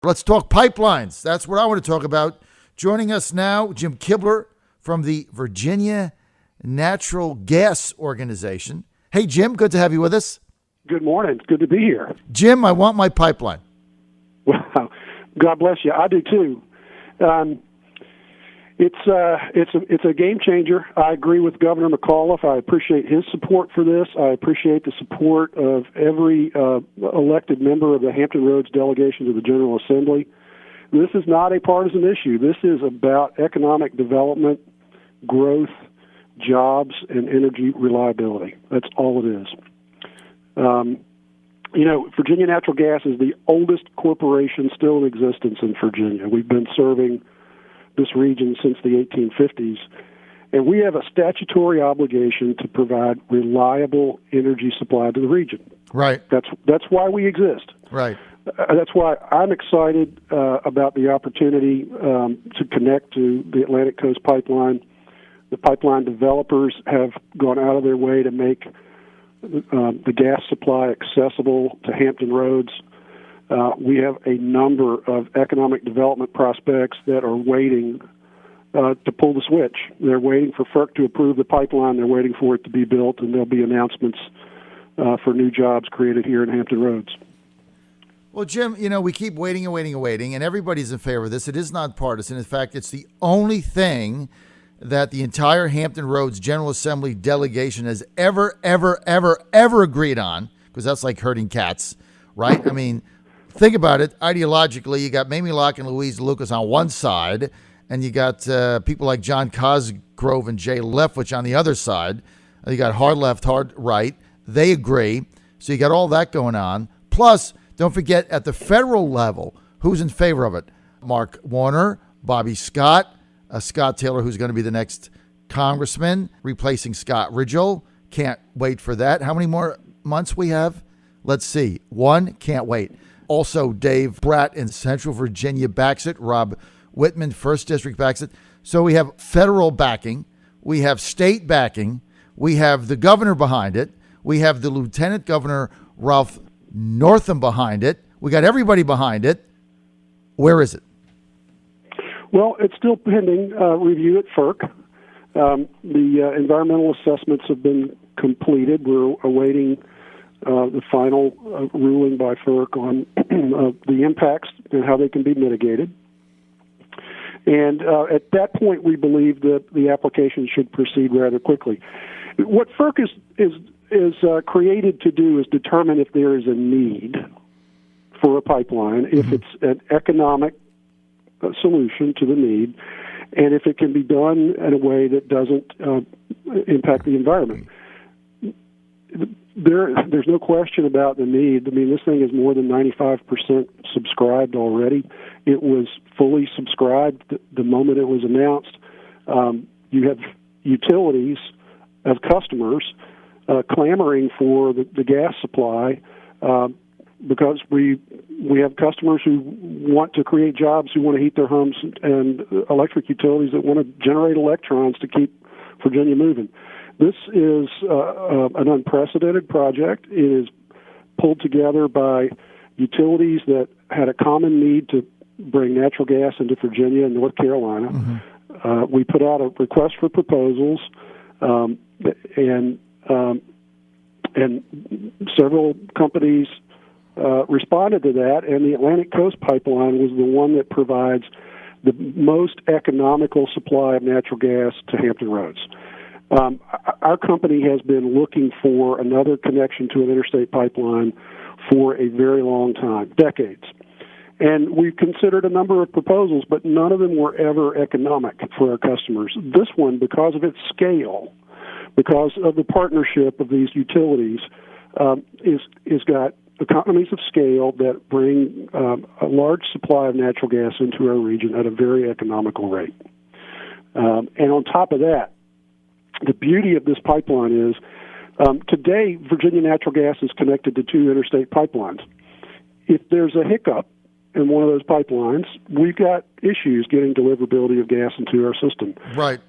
Let's talk pipelines. That's what I want to talk about. Joining us now, Jim Kibler from the Virginia Natural Gas Organization. Hey, Jim, good to have you with us. Good morning. It's good to be here. Jim, I want my pipeline. Wow. God bless you. I do too. It's a game changer. I agree with Governor McAuliffe. I appreciate his support for this. I appreciate the support of every elected member of the Hampton Roads delegation to the General Assembly. This is not a partisan issue. This is about economic development, growth, jobs, and energy reliability. That's all it is. Virginia Natural Gas is the oldest corporation still in existence in Virginia. We've been serving this region since the 1850s, and we have a statutory obligation to provide reliable energy supply to the region. Right. That's why we exist. Right. That's why I'm excited about the opportunity to connect to the Atlantic Coast Pipeline. The pipeline developers have gone out of their way to make the gas supply accessible to Hampton Roads. We have a number of economic development prospects that are waiting to pull the switch. They're waiting for FERC to approve the pipeline. They're waiting for it to be built, and there'll be announcements for new jobs created here in Hampton Roads. Well, Jim, we keep waiting, and everybody's in favor of this. It is not partisan. In fact, it's the only thing that the entire Hampton Roads General Assembly delegation has ever agreed on, because that's like herding cats, right? I mean, think about it. Ideologically, you got Mamie Locke and Louise Lucas on one side, and you got people like John Cosgrove and Jay Leftwich on the other side. You got hard left, hard right. They agree. So you got all that going on. Plus, don't forget, at the federal level, who's in favor of it? Mark Warner, Bobby Scott, Scott Taylor, who's going to be the next congressman, replacing Scott Ridgell. Can't wait for that. How many more months we have? Let's see. One, can't wait. Also, Dave Bratt in Central Virginia backs it. Rob Whitman, 1st District, backs it. So we have federal backing. We have state backing. We have the governor behind it. We have the Lieutenant Governor, Ralph Northam, behind it. We got everybody behind it. Where is it? Well, it's still pending review at FERC. The environmental assessments have been completed. We're awaiting the final ruling by FERC on the impacts and how they can be mitigated. And at that point, we believe that the application should proceed rather quickly. What FERC is created to do is determine if there is a need for a pipeline, if it's an economic solution to the need, and if it can be done in a way that doesn't impact the environment. There's no question about the need. I mean, this thing is more than 95% subscribed already. It was fully subscribed the moment it was announced. You have utilities as customers clamoring for the gas supply because we have customers who want to create jobs, who want to heat their homes, and electric utilities that want to generate electrons to keep Virginia moving. This is an unprecedented project. It is pulled together by utilities that had a common need to bring natural gas into Virginia and North Carolina. Mm-hmm. We put out a request for proposals, and several companies responded to that, and the Atlantic Coast Pipeline was the one that provides the most economical supply of natural gas to Hampton Roads. Our company has been looking for another connection to an interstate pipeline for a very long time, decades. And we've considered a number of proposals, but none of them were ever economic for our customers. This one, because of its scale, because of the partnership of these utilities, is got economies of scale that bring a large supply of natural gas into our region at a very economical rate. And on top of that, the beauty of this pipeline is today Virginia Natural Gas is connected to 2 interstate pipelines. If there's a hiccup in one of those pipelines, we've got issues getting deliverability of gas into our system. Right.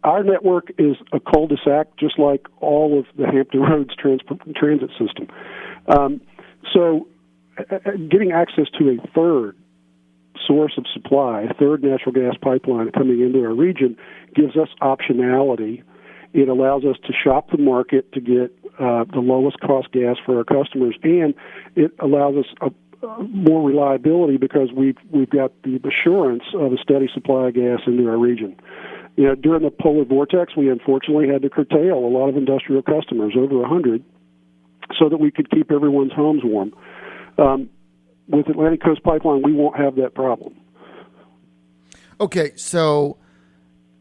Our network is a cul-de-sac, just like all of the Hampton Roads transit system. So getting access to a third source of supply, a third natural gas pipeline coming into our region, gives us optionality. It allows us to shop the market to get the lowest cost gas for our customers, and it allows us more reliability because we've got the assurance of a steady supply of gas into our region. You know, during the polar vortex, we unfortunately had to curtail a lot of industrial customers, over 100, so that we could keep everyone's homes warm. With Atlantic Coast Pipeline, we won't have that problem. Okay, so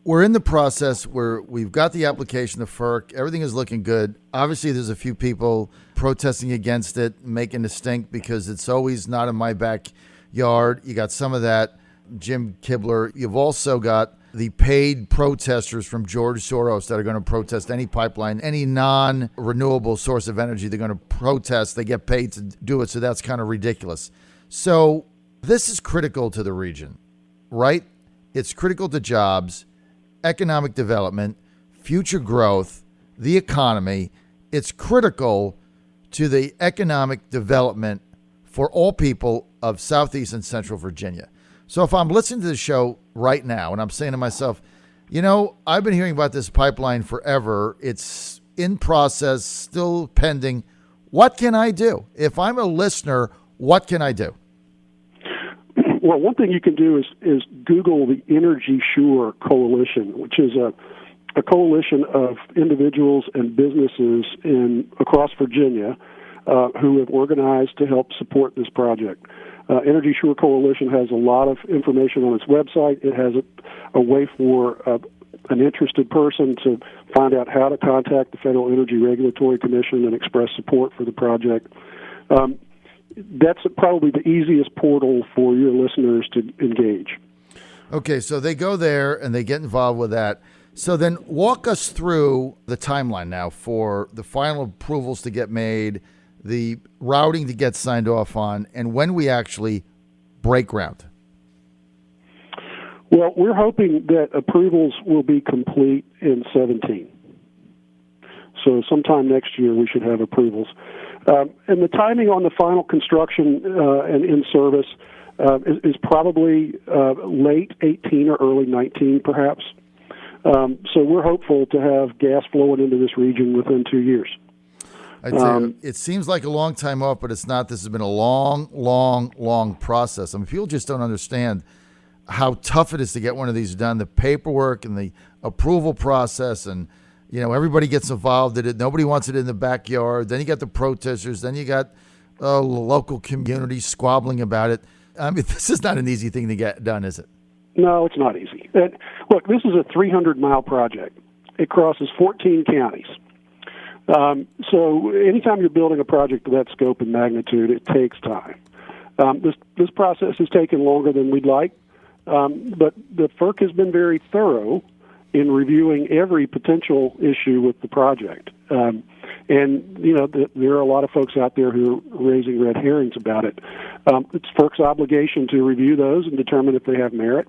we're in the process where we've got the application to FERC. Everything is looking good. Obviously, there's a few people protesting against it, making a stink because it's always not in my backyard. You got some of that, Jim Kibler. You've also got the paid protesters from George Soros that are going to protest any pipeline, any non-renewable source of energy. They're going to protest. They get paid to do it, so that's kind of ridiculous. So this is critical to the region, right? It's critical to jobs, economic development, future growth, the economy. It's critical to the economic development for all people of Southeast and Central Virginia. So if I'm listening to the show right now and I'm saying to myself, you know, I've been hearing about this pipeline forever. It's in process, still pending. What can I do? If I'm a listener, what can I do? Well, one thing you can do is Google the Energy Sure Coalition, which is a coalition of individuals and businesses across Virginia who have organized to help support this project. Energy Sure Coalition has a lot of information on its website. It has a way for an interested person to find out how to contact the Federal Energy Regulatory Commission and express support for the project. That's probably the easiest portal for your listeners to engage. Okay, so they go there and they get involved with that. So then walk us through the timeline now for the final approvals to get made, the routing to get signed off on, and when we actually break ground. Well, we're hoping that approvals will be complete in 2017. So sometime next year we should have approvals. And the timing on the final construction and in service is probably late 18 or early 19, perhaps. So we're hopeful to have gas flowing into this region within 2 years. I tell you, it seems like a long time off, but it's not. This has been a long process. I mean, people just don't understand how tough it is to get one of these done. The paperwork and the approval process, and you know, everybody gets involved in it. Nobody wants it in the backyard. Then you got the protesters. Then you got local communities squabbling about it. I mean, this is not an easy thing to get done, is it? No, it's not easy. Look, this is a 300-mile project. It crosses 14 counties. So anytime you're building a project of that scope and magnitude, it takes time. This process has taken longer than we'd like, but the FERC has been very thorough in reviewing every potential issue with the project. And, you know, there are a lot of folks out there who are raising red herrings about it. It's FERC's obligation to review those and determine if they have merit.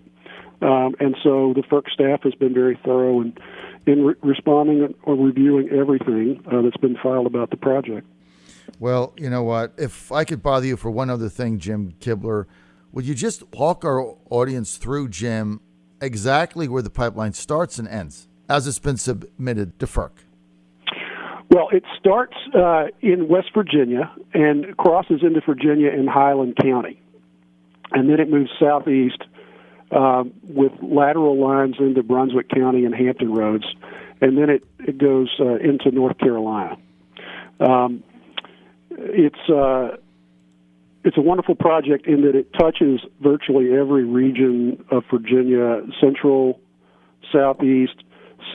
And so the FERC staff has been very thorough in responding or reviewing everything that's been filed about the project. Well, you know what? If I could bother you for one other thing, Jim Kibler, would you just walk our audience through, Jim, exactly where the pipeline starts and ends as it's been submitted to FERC? Well, it starts in West Virginia and crosses into Virginia in Highland County. And then it moves southeast with lateral lines into Brunswick County and Hampton Roads. And then it goes into North Carolina. It's a wonderful project in that it touches virtually every region of Virginia, central, southeast,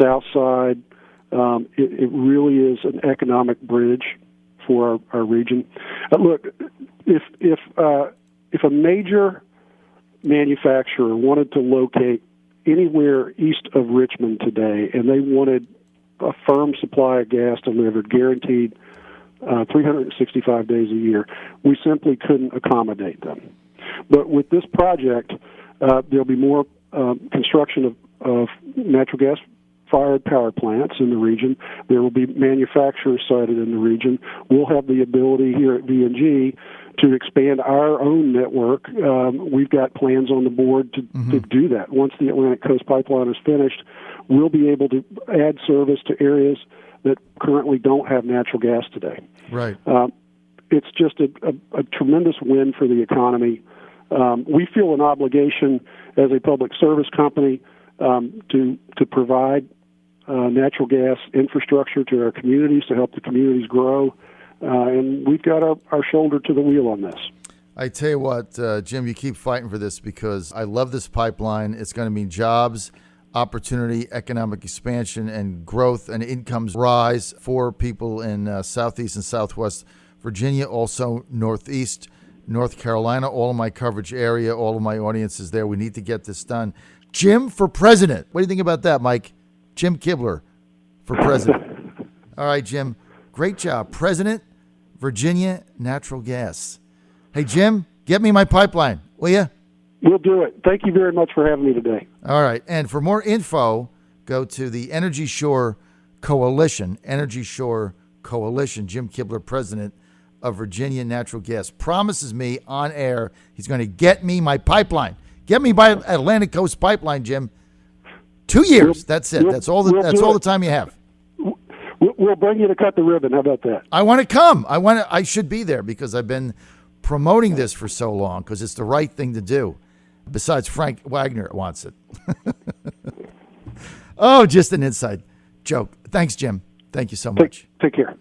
south side. It really is an economic bridge for our region. Look, if a major manufacturer wanted to locate anywhere east of Richmond today, and they wanted a firm supply of gas delivered, guaranteed 365 days a year, we simply couldn't accommodate them. But with this project, there'll be more construction of natural gas coal-fired power plants in the region. There will be manufacturers sited in the region. We'll have the ability here at V&G to expand our own network. We've got plans on the board to do that. Once the Atlantic Coast Pipeline is finished, we'll be able to add service to areas that currently don't have natural gas today. Right. It's just a tremendous win for the economy. We feel an obligation as a public service company to provide natural gas infrastructure to our communities, to help the communities grow. And we've got our shoulder to the wheel on this. I tell you what, Jim, you keep fighting for this because I love this pipeline. It's going to mean jobs, opportunity, economic expansion, and growth and incomes rise for people in Southeast and Southwest Virginia, also Northeast, North Carolina, all of my coverage area, all of my audience is there. We need to get this done. Jim for president. What do you think about that, Mike? Jim Kibler for president. All right, Jim. Great job. President, Virginia Natural Gas. Hey, Jim, get me my pipeline, will you? We'll do it. Thank you very much for having me today. All right. And for more info, go to the Energy Shore Coalition. Energy Shore Coalition. Jim Kibler, president of Virginia Natural Gas, promises me on air he's going to get me my pipeline. Get me by Atlantic Coast Pipeline, Jim. 2 years. That's it. That's all the time you have. We'll bring you to cut the ribbon. How about that? I want to come. I should be there because I've been promoting this for so long because it's the right thing to do. Besides, Frank Wagner wants it. Oh, just an inside joke. Thanks, Jim. Thank you so much. Take care.